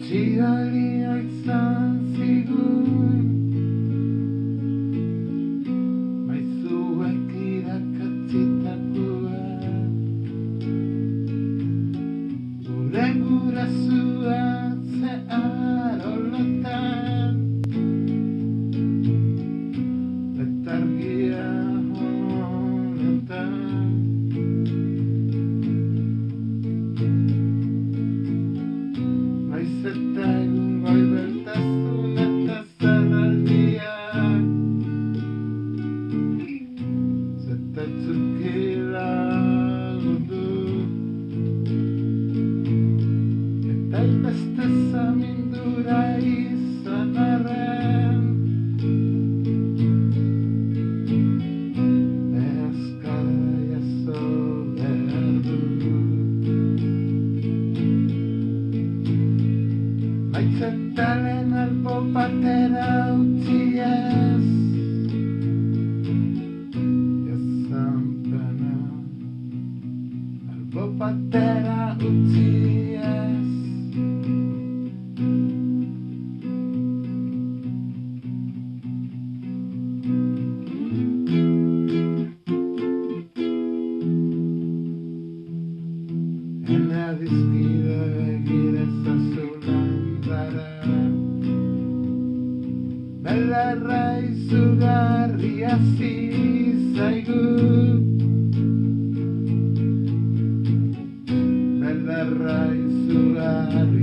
Utzigalia izan zigun maizuek irakatzitakoa gure gurasoa zehar olotan letargia honetan Naiz eta egun goibeltasun eta zabaldiak zetatzuk lagundu eta hainbeste zamindura izan arren behazkada jaso behar du Maizetalen albo batera utzi ez Jazanpena albo batera utzi ez Ene adizkide begirezazun Belarra izugarria zizaigu Belarra izugarria